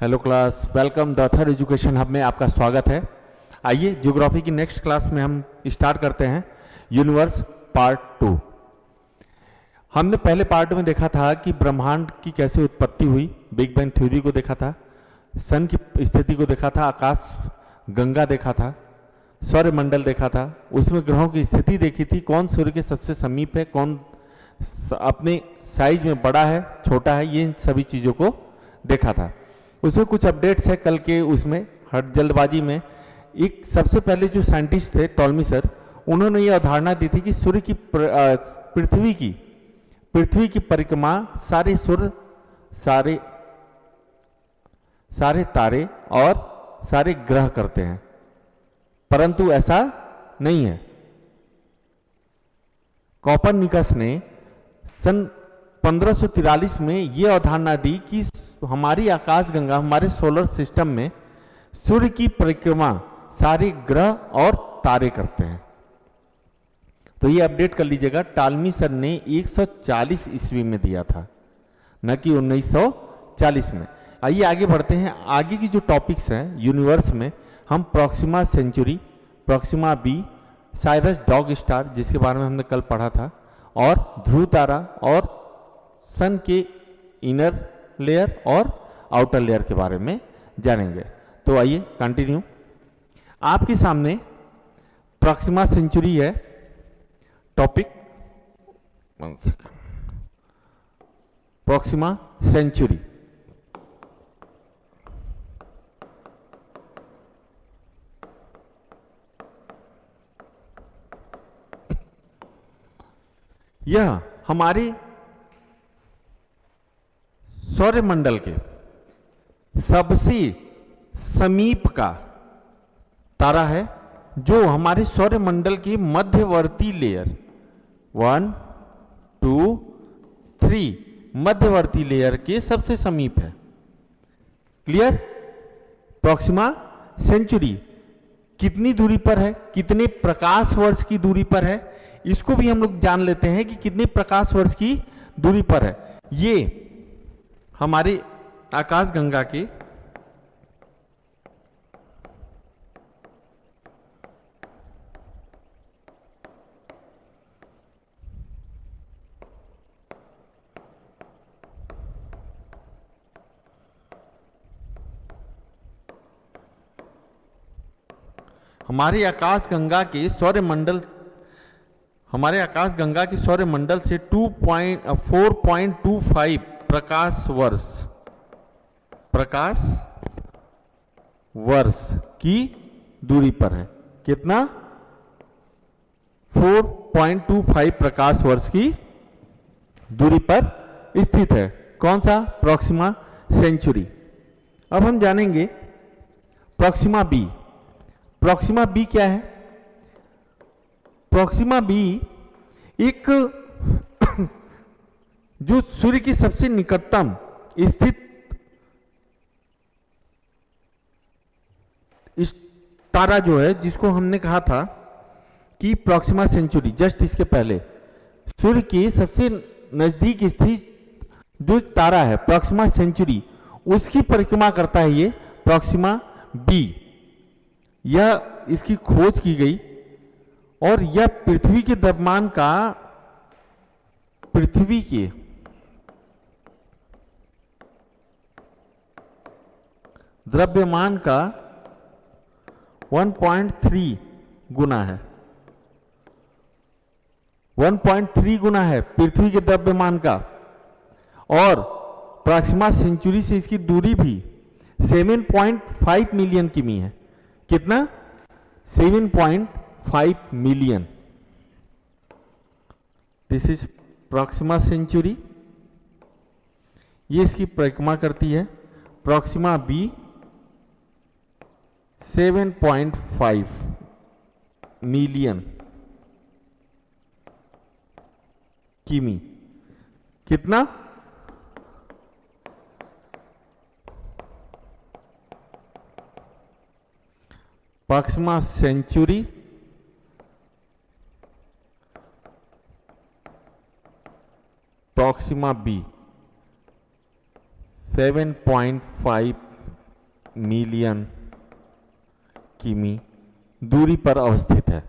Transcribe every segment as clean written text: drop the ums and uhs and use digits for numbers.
Hello class, welcome the Athar education hub में आपका स्वागत है। आइए ज्योग्राफी की नेक्स्ट क्लास में हम स्टार्ट करते हैं यूनिवर्स पार्ट 2। हमने पहले पार्ट में देखा था कि ब्रह्मांड की कैसे उत्पत्ति हुई, बिग बैंग थ्योरी को देखा था, सन की स्थिति को देखा था, आकाश गंगा देखा था, सौरमंडल देखा था, उसमें ग्रहों की स्थिति देखी थी, कौन सूर्य के सबसे समीप है, कौन अपने साइज में बड़ा है छोटा है, ये सभी चीज़ों को देखा था। उसमें कुछ अपडेट्स है कल के, उसमें हर जल्दबाजी में एक सबसे पहले जो साइंटिस्ट थे टॉलमी सर, उन्होंने ये अवधारणा दी थी कि सूर्य की पृथ्वी की परिक्रमा सारे सूर्य, सारे तारे और सारे ग्रह करते हैं, परंतु ऐसा नहीं है। कोपरनिकस ने सन 1543 में यह अवधारणा दी कि हमारी आकाशगंगा, हमारे सोलर सिस्टम में सूर्य की परिक्रमा सारे ग्रह और तारे करते हैं। तो ये अपडेट कर लीजिएगा, टॉलमी सर ने 140 ईस्वी में दिया था, न कि 1940 में। आइए आगे बढ़ते हैं। आगे की जो टॉपिक्स हैं यूनिवर्स में, हम Proxima Centauri, Proxima B, Sirius dog star जिसके बारे में हमने कल पढ़ा था, और ध्रुव तारा और सन के इनर लेयर और आउटर लेयर के बारे में जानेंगे। तो आइए कंटिन्यू। आपके सामने प्रॉक्सिमा सेंचुरी है टॉपिक, प्रॉक्सिमा सेंचुरी। यह हमारे सौरमंडल के सबसे समीप का तारा है, जो हमारे सौरमंडल के मध्यवर्ती लेयर 1, 2, 3 मध्यवर्ती लेयर के सबसे समीप है। क्लियर? प्रॉक्सिमा सेंचुरी कितनी दूरी पर है, कितने प्रकाश वर्ष की दूरी पर है, इसको भी हम लोग जान लेते हैं कि कितने प्रकाश वर्ष की दूरी पर है। ये हमारे आकाशगंगा के आकाशगंगा के सौरमंडल से 4.25 प्रकाश वर्ष की दूरी पर है। कितना? 4.25 प्रकाश वर्ष की दूरी पर स्थित है। कौन सा? Proxima Centauri. अब हम जानेंगे प्रॉक्सिमा बी। प्रॉक्सिमा बी क्या है? प्रॉक्सिमा बी एक जो सूर्य की सबसे निकटतम स्थित इस तारा जो है, जिसको हमने कहा था कि प्रॉक्सिमा सेंचुरी, जस्ट इसके पहले सूर्य के सबसे नजदीक स्थित जो एक तारा है प्रॉक्सिमा सेंचुरी, उसकी परिक्रमा करता है ये प्रॉक्सिमा बी। यह इसकी खोज की गई और यह पृथ्वी के द्रव्यमान का 1.3 गुना है। 1.3 गुना है पृथ्वी के द्रव्यमान का। और प्रॉक्सिमा सेंचुरी से इसकी दूरी भी 7.5 मिलियन किमी है। कितना? 7.5 million. This is Proxima Centauri. ये इसकी परिक्रमा करती है। प्रॉक्सिमा बी 7.5 मिलियन किमी। कितना? Proxima Centauri Proxima B 7.5 million किमी दूरी पर अवस्थित है।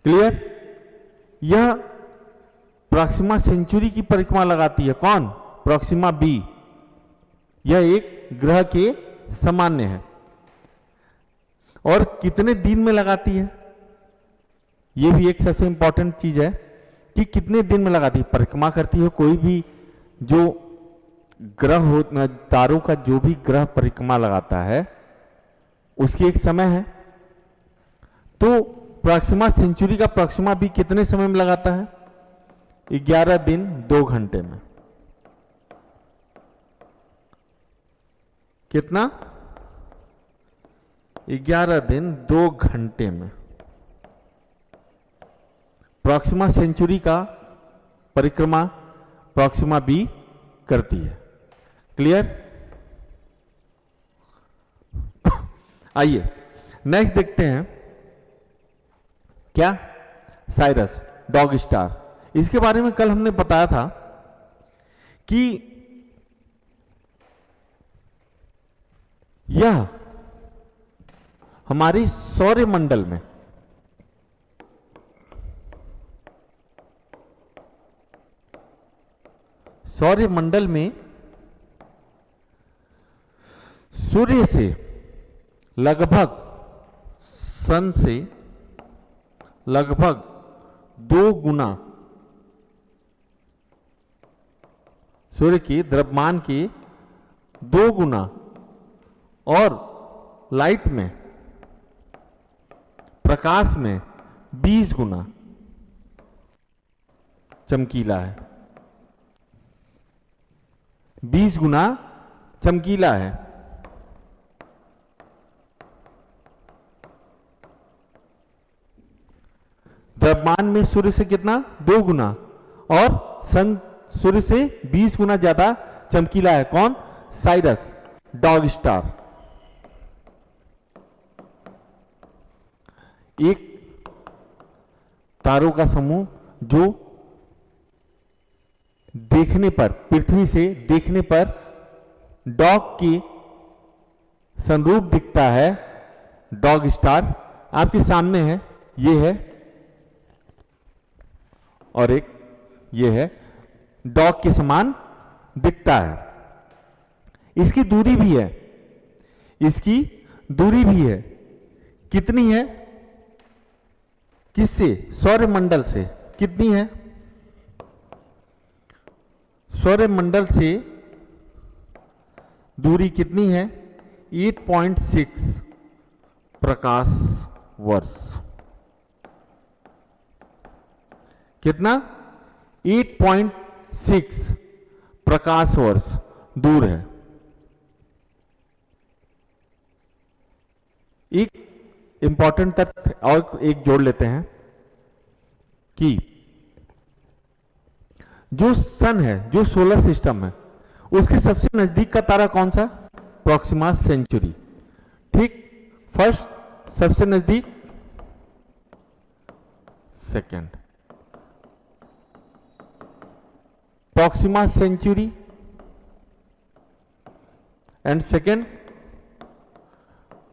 क्लियर? यह प्रॉक्सिमा सेंचुरी की परिक्रमा लगाती है। कौन? Proxima B. यह एक ग्रह के सामान्य है। और कितने दिन में लगाती है? यह भी एक सबसे इंपॉर्टेंट चीज है कि कितने दिन में लगाती है। परिक्रमा करती है कोई भी जो ग्रह हो, तारों का जो भी ग्रह परिक्रमा लगाता है उसकी एक समय है। तो प्रॉक्सिमा सेंचुरी का प्रॉक्सिमा भी कितने समय में लगाता है? 11 दिन 2 घंटे में। कितना? 11 दिन 2 घंटे में प्रॉक्सिमा सेंचुरी का परिक्रमा प्रॉक्सिमा बी करती है। क्लियर? आइए नेक्स्ट देखते हैं। क्या? Cyrus dog star. इसके बारे में कल हमने बताया था कि यह हमारी सौरमंडल में सूर्य से लगभग सन से लगभग 2 गुना सूर्य के द्रव्यमान के 2 गुना और लाइट में प्रकाश में 20 गुना चमकीला है। 20 गुना चमकीला है। द्रव्यमान में सूर्य से कितना? 2 गुना और सन सूर्य से 20 गुना ज्यादा चमकीला है। कौन? Cyrus dog star. एक तारों का समूह जो देखने पर, पृथ्वी से देखने पर डॉग की संरूप दिखता है। डॉग स्टार आपके सामने है, ये है और एक ये है। डॉग के समान दिखता है। इसकी दूरी भी है, इसकी दूरी भी है। कितनी है? किससे? सौरमंडल से। कितनी है? सौरमंडल से दूरी कितनी है? 8.6 प्रकाश वर्ष। कितना? 8.6 प्रकाश वर्ष दूर है। एक इंपॉर्टेंट तथ्य और एक जोड़ लेते हैं कि जो सन है, जो सोलर सिस्टम है, उसके सबसे नजदीक का तारा कौन सा? Proxima Centauri. ठीक? फर्स्ट सबसे नजदीक, second Proxima Centauri and second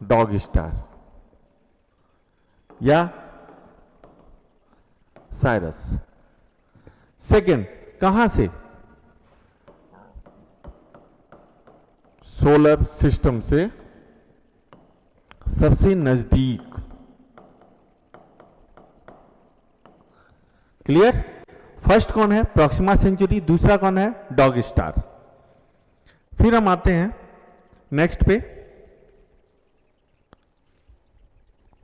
dog star या साइरस। सेकंड कहां से? सोलर सिस्टम से सबसे नजदीक। क्लियर? फर्स्ट कौन है? Proxima Centauri. दूसरा कौन है? Dog star. फिर हम आते हैं नेक्स्ट पे,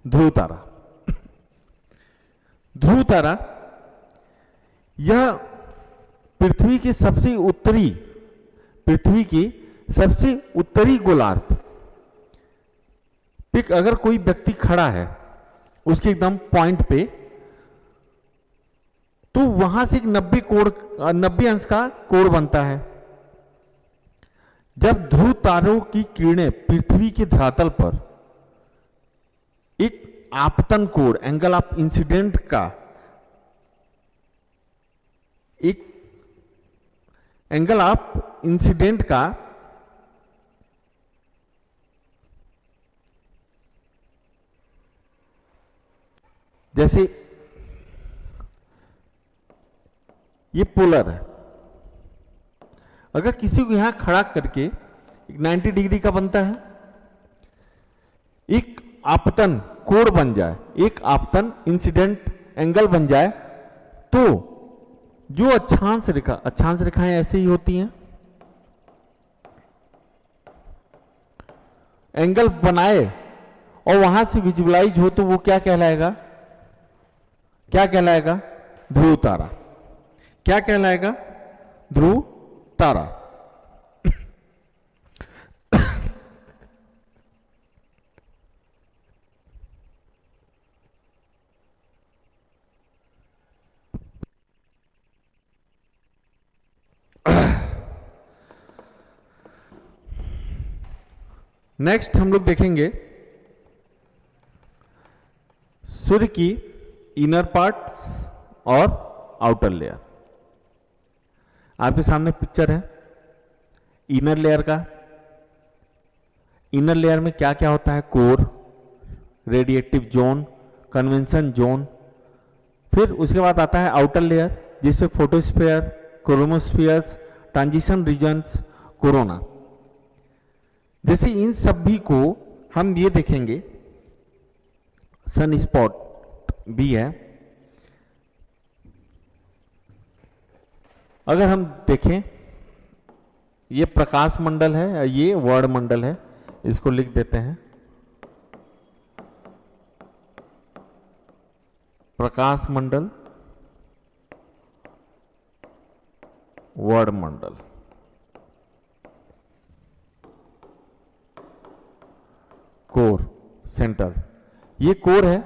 ध्रुव तारा। ध्रुव तारा यह पृथ्वी के सबसे उत्तरी, पृथ्वी की सबसे उत्तरी गोलार्ध पे अगर कोई व्यक्ति खड़ा है उसके एकदम पॉइंट पे, तो वहां से एक 90 अंश का कोण बनता है। जब ध्रुव तारों की किरणें पृथ्वी के धरातल पर एक आपतन कोण, एंगल ऑफ इंसिडेंट का, एक एंगल ऑफ इंसिडेंट का जैसे ये पोलर है, अगर किसी को यहां खड़ा करके एक 90 डिग्री का बनता है, एक आपतन कोण बन जाए, एक आपतन इंसिडेंट एंगल बन जाए, तो जो अक्षांश रेखाएं ऐसे ही होती हैं, एंगल बनाए और वहां से विजुअलाइज हो तो वो क्या कहलाएगा, क्या कहलाएगा, ध्रुव तारा। क्या कहलाएगा, ध्रुव तारा। नेक्स्ट हम लोग देखेंगे सूर्य की इनर पार्ट्स और आउटर लेयर। आपके सामने पिक्चर है इनर लेयर का। इनर लेयर में क्या क्या होता है, core, radiative zone, convention zone. फिर उसके बाद आता है आउटर लेयर, जिससे फोटोस्फीयर, क्रोमोस्फीयर्स, ट्रांजिशन रीजन्स, कोरोना। जैसे इन सभी को हम ये देखेंगे, सन स्पॉट भी है। अगर हम देखें, ये प्रकाश मंडल है, ये वर्ण मंडल है, इसको लिख देते हैं प्रकाश मंडल, वर्ण मंडल। कोर, सेंटर, ये कोर है,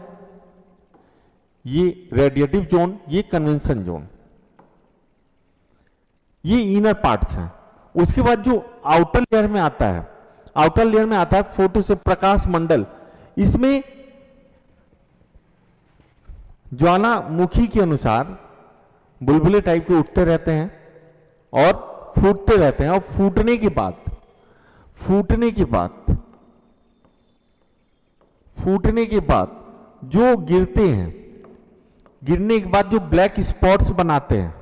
ये रेडिएटिव जोन, ये कन्वेंशन जोन, ये इनर पार्ट्स हैं। उसके बाद जो आउटर लेयर में आता है, आउटर लेयर में आता है फोटो से प्रकाश मंडल। इसमें ज्वालामुखी के अनुसार बुलबुले टाइप के उठते रहते हैं और फूटते रहते हैं, और फूटने के बाद जो गिरते हैं, गिरने के बाद जो ब्लैक स्पॉट्स बनाते हैं,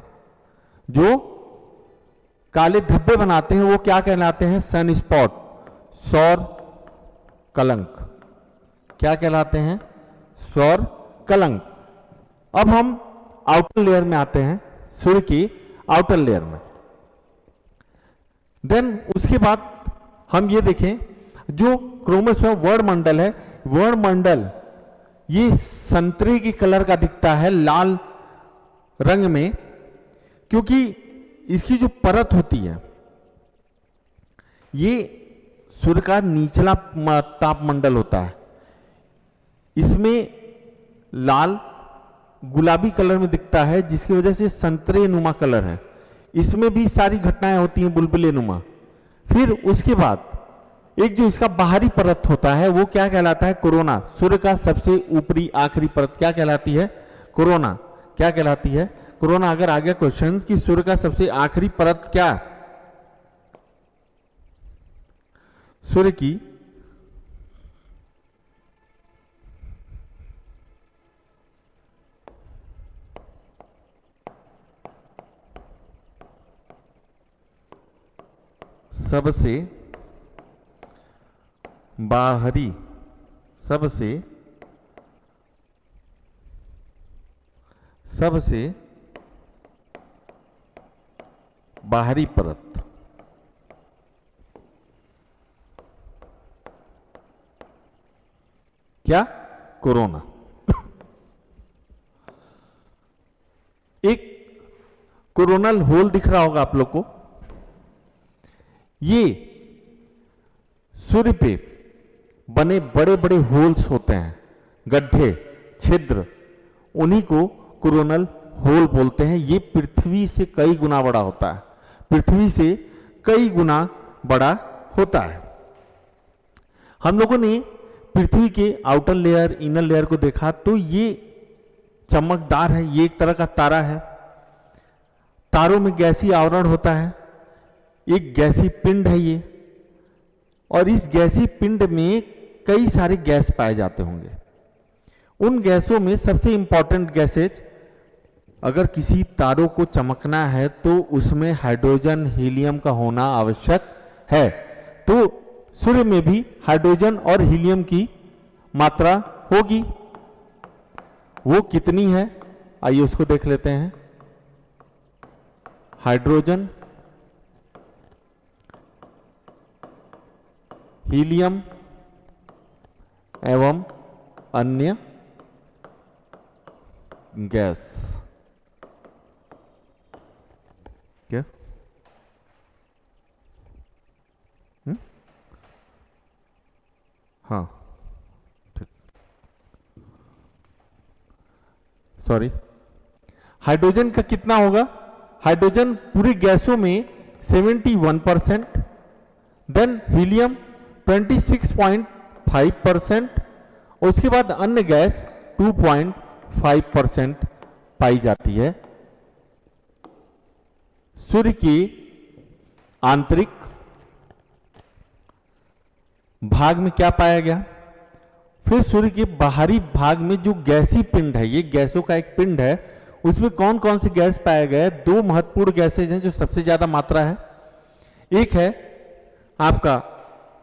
जो काले धब्बे बनाते हैं, वो क्या कहलाते हैं, सन स्पॉट, सौर कलंक। क्या कहलाते हैं, सौर कलंक। अब हम आउटर लेयर में आते हैं, सूर्य की आउटर लेयर में। देन उसके बाद हम ये देखें, जो क्रोमोस्फीयर वर्ण मंडल है, वर्ण मंडल ये संतरे की कलर का दिखता है, लाल रंग में, क्योंकि इसकी जो परत होती है, ये सूर्य का निचला तापमंडल होता है, इसमें लाल गुलाबी कलर में दिखता है, जिसकी वजह से संतरे नुमा कलर है। इसमें भी सारी घटनाएं होती हैं बुलबुले नुमा। फिर उसके बाद एक जो इसका बाहरी परत होता है, वो क्या कहलाता है, कोरोना। सूर्य का सबसे ऊपरी आखिरी परत क्या कहलाती है, कोरोना। क्या कहलाती है, कोरोना। अगर आ गया क्वेश्चन कि सूर्य का सबसे आखिरी परत क्या, सूर्य की सबसे बाहरी, सबसे बाहरी परत क्या, कोरोना। एक कोरोनल होल दिख रहा होगा आप लोग को। ये सूर्य पे बने बड़े बड़े होल्स होते हैं, गड्ढे, छिद्र, उन्हीं को कोरोनल होल बोलते हैं। ये पृथ्वी से कई गुना बड़ा होता है, पृथ्वी से कई गुना बड़ा होता है। हम लोगों ने पृथ्वी के आउटर लेयर, इनर लेयर को देखा, तो ये चमकदार है, ये एक तरह का तारा है। तारों में गैसीय आवरण होता है, एक गैसीय पिंड है ये, और इस गैसीय पिंड में कई सारे गैस पाए जाते होंगे। उन गैसों में सबसे इंपॉर्टेंट गैसेज, अगर किसी तारों को चमकना है तो उसमें हाइड्रोजन हीलियम का होना आवश्यक है। तो सूर्य में भी हाइड्रोजन और हीलियम की मात्रा होगी। वो कितनी है, आइए उसको देख लेते हैं। हाइड्रोजन, हीलियम एवं अन्य गैस। क्या? हाँ ठीक, सॉरी। हाइड्रोजन का कितना होगा? हाइड्रोजन पूरी गैसों में 71%, देन हीलियम 26.5%, उसके बाद अन्य गैस 2.5% पाई जाती है। सूर्य की आंतरिक भाग में क्या पाया गया? फिर सूर्य के बाहरी भाग में जो गैसीय पिंड है, ये गैसों का एक पिंड है, उसमें कौन कौन सी गैस पाया गया है? दो महत्वपूर्ण गैसेज हैं जो सबसे ज्यादा मात्रा है। एक है आपका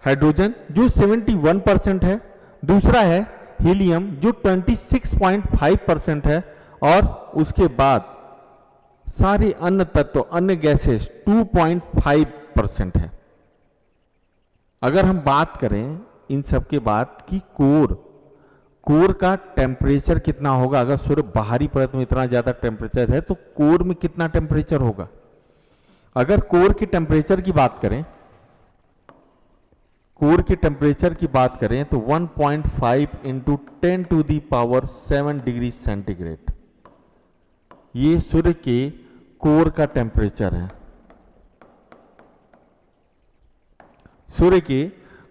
हाइड्रोजन जो 71% है, दूसरा है हीलियम जो 26.5% है, और उसके बाद सारे अन्य तत्व, अन्य गैसेस 2.5% है। अगर हम बात करें इन सब के बाद कि कोर का टेम्परेचर कितना होगा, अगर सूर्य बाहरी परत में इतना ज्यादा टेम्परेचर है तो कोर में कितना टेम्परेचर होगा? अगर कोर की टेम्परेचर की बात करें, कोर के टेम्परेचर की बात करें तो 1.5 इंटू 10⁻7 डिग्री सेंटीग्रेड, ये सूर्य के कोर का टेम्परेचर है। सूर्य के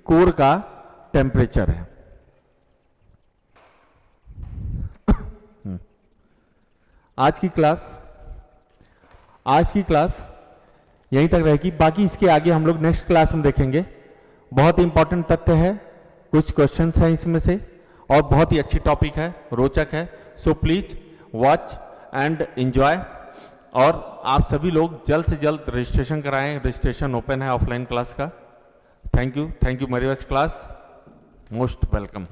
कोर का टेम्परेचर है। आज की क्लास यहीं तक रहेगी, बाकी इसके आगे हम लोग नेक्स्ट क्लास में देखेंगे। बहुत ही इंपॉर्टेंट तथ्य है, कुछ क्वेश्चंस हैं इसमें से, और बहुत ही अच्छी टॉपिक है, रोचक है। So please watch and enjoy. और आप सभी लोग जल्द से जल्द रजिस्ट्रेशन कराएं, रजिस्ट्रेशन ओपन है ऑफलाइन क्लास का। Thank you very much class, most welcome.